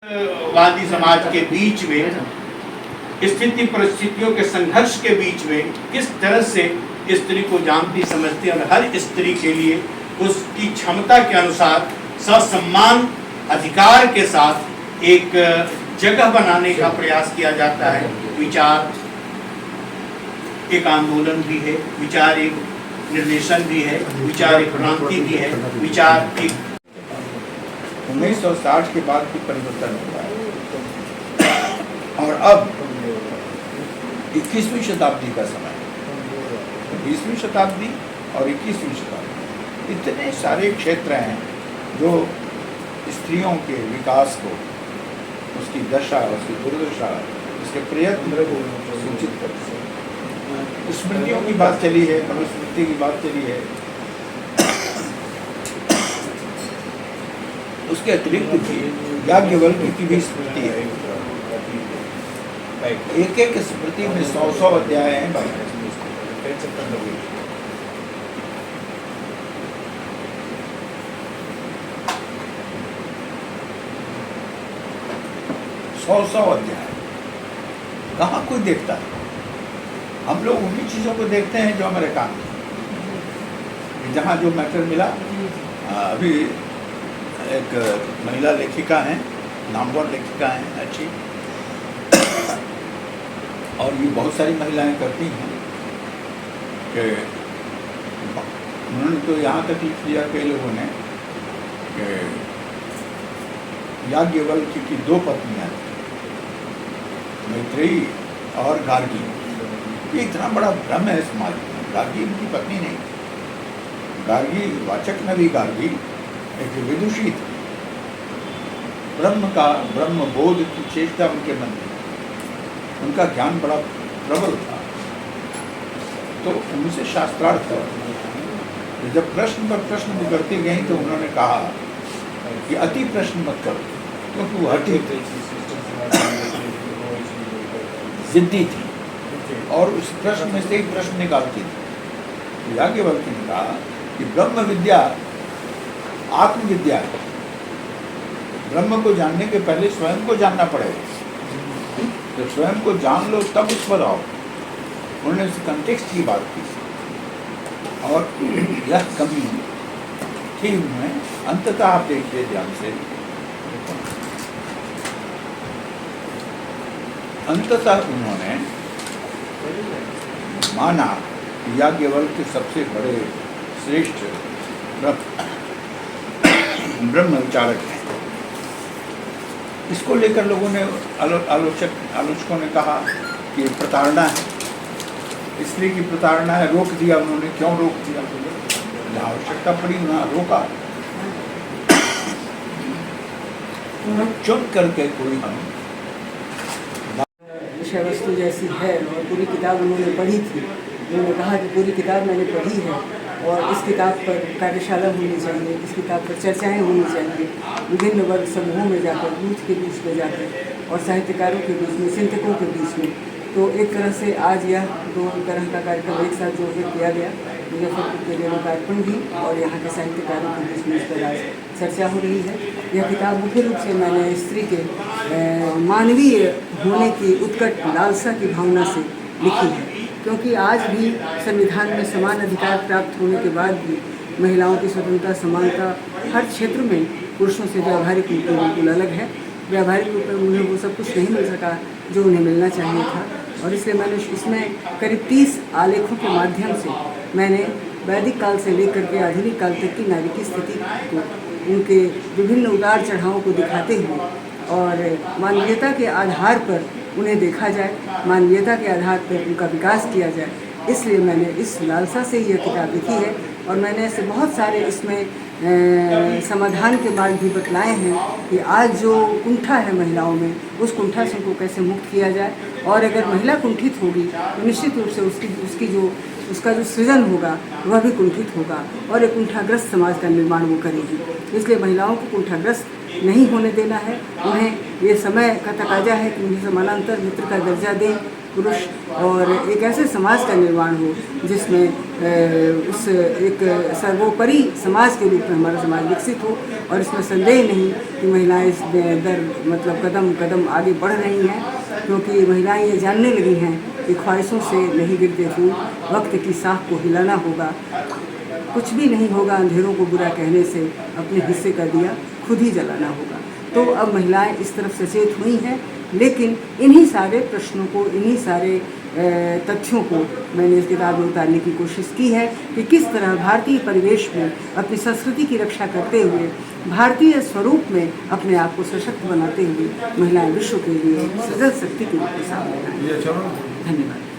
वादी समाज के बीच में स्थिति परिस्थितियों के संघर्ष के बीच में किस तरह से स्त्री को जानती समझती और हर स्त्री के लिए उसकी क्षमता के अनुसार ससम्मान अधिकार के साथ एक जगह बनाने का प्रयास किया जाता है। विचार एक आंदोलन भी है, विचार एक निर्देशन भी है, विचार एक क्रांति भी है, विचार एक 1960 के बाद भी परिवर्तन हुआ है और अब 21वीं शताब्दी का समय है। 20वीं शताब्दी और 21वीं शताब्दी इतने सारे क्षेत्र हैं जो स्त्रियों के विकास को, उसकी दशा, उसकी दुर्दशा, उसके प्रयत्न को सूचित करते हैं। स्मृतियों की बात चली है, मनुस्मृति की बात चली है। उसके अतिरिक्त भी याज्ञवल्क्य की भी स्मृति है। एक एक स्मृति में 100 अध्याय हैं भाई। सौ अध्याय कहाँ कोई देखता है? हम लोग उन्हीं चीजों को देखते हैं जो हमारे काम में, जहाँ जो मैटर मिला। अभी एक महिला लेखिका हैं, नामवर लेखिका हैं, अच्छी, और ये बहुत सारी महिलाएं करती हैं कि उन्होंने तो यहाँ तक लिख लिया कई लोगों ने कि याज्ञवल्क्य की 2 पत्नियां थी, मैत्रेयी और गार्गी। ये इतना बड़ा भ्रम है समाज में। गार्गी उनकी पत्नी नहीं, गार्गी वाचक नवी गार्गी एक विदुषी थी। ब्रह्म बोध की चेष्टा उनके मन में, उनका ज्ञान बड़ा प्रबल था। तो उनसे शास्त्रार्थ हुआ। जब प्रश्न पर प्रश्न बिगड़ती गई तो उन्होंने कहा कि अति प्रश्न मत करो, क्योंकि वो हठी थी, जिद्दी थी और उस प्रश्न में से एक प्रश्न निकालती थी। याज्ञवल्क्य ने कहा कि ब्रह्म विद्या आत्मविद्या है। ब्रह्म को जानने के पहले स्वयं को जानना पड़ेगा। तो स्वयं को जान लो तब उस पर आओ। उन्होंने उस कंटेक्स्ट की बात की और यह कमी थी उनमें। अंततः आप देखिए ध्यान से, अंततः उन्होंने माना याज्ञवल्क्य सबसे बड़े श्रेष्ठ ब्रह्म विचारक हैं। इसको लेकर लोगों ने आलोचकों ने कहा कि प्रताड़ना है, इसलिए कि प्रताड़ना है, रोक दिया उन्होंने। क्यों रोक दिया? जहाँ आवश्यकता पड़ी वहाँ रोका। चुन करके कोई हम विषय वस्तु जैसी है और पूरी किताब उन्होंने पढ़ी थी। उन्होंने कहा कि पूरी किताब मैंने पढ़ी है और इस किताब पर कार्यशाला होनी चाहिए, इस किताब पर चर्चाएं होनी चाहिए, विभिन्न वर्ग समूहों में जाकर, यूथ के बीच में जाकर और साहित्यकारों के बीच में, चिंतकों के बीच में। तो एक तरह से आज यह 2 तरह का कार्यक्रम एक साथ जोड़ किया गया। मुजफ्फरपुर के लोकार्पण भी और यहाँ के साहित्यकारों के बीच में इस पर आज चर्चा हो रही है। यह किताब मुख्य रूप से मैंने स्त्री के मानवीय होने की उत्कट लालसा की भावना से लिखी है, क्योंकि आज भी संविधान में समान अधिकार प्राप्त होने के बाद भी महिलाओं की स्वतंत्रता, समानता हर क्षेत्र में पुरुषों से व्यावहारिक रूप में बिल्कुल अलग है। व्यावहारिक रूप में उन्हें वो सब कुछ नहीं मिल सका जो उन्हें मिलना चाहिए था। और इसलिए मैंने इसमें करीब 30 आलेखों के माध्यम से मैंने वैदिक काल से लेकर के आधुनिक काल तक की नारी की स्थिति को, उनके विभिन्न उतार चढ़ावों को दिखाते हुए और मानवीयता के आधार पर उन्हें देखा जाए, मानवीयता के आधार पर उनका विकास किया जाए। इसलिए मैंने इस लालसा से यह किताब लिखी है और मैंने ऐसे बहुत सारे इसमें समाधान के मार्ग भी बतलाए हैं कि आज जो कुंठा है महिलाओं में, उस कुंठा से उनको कैसे मुक्त किया जाए। और अगर महिला कुंठित होगी तो निश्चित रूप से उसका जो सृजन होगा वह भी कुंठित होगा और एक कुंठाग्रस्त समाज का निर्माण वो करेगी। इसलिए महिलाओं को कुंठाग्रस्त नहीं होने देना है। उन्हें ये समय का तकाजा है कि उन्हें समानांतर मित्र का दर्जा दें पुरुष और एक ऐसे समाज का निर्माण हो जिसमें उस एक सर्वोपरि समाज के रूप में हमारा समाज विकसित हो। और इसमें संदेह नहीं कि महिलाएं इस मतलब कदम कदम आगे बढ़ रही हैं, क्योंकि महिलाएं ये जानने लगी हैं कि ख्वाहिशों से नहीं गिरते फूल, वक्त की साख को हिलाना होगा। कुछ भी नहीं होगा अंधेरों को बुरा कहने से, अपने हिस्से का दिया खुद ही जलाना होगा। तो अब महिलाएं इस तरफ सचेत हुई हैं, लेकिन इन्हीं सारे प्रश्नों को, इन्हीं सारे तथ्यों को मैंने इस किताब में उतारने की कोशिश की है कि किस तरह भारतीय परिवेश में अपनी संस्कृति की रक्षा करते हुए, भारतीय स्वरूप में अपने आप को सशक्त बनाते हुए महिलाएं विश्व के लिए सजग शक्ति के रूप में सामने आएं। धन्यवाद।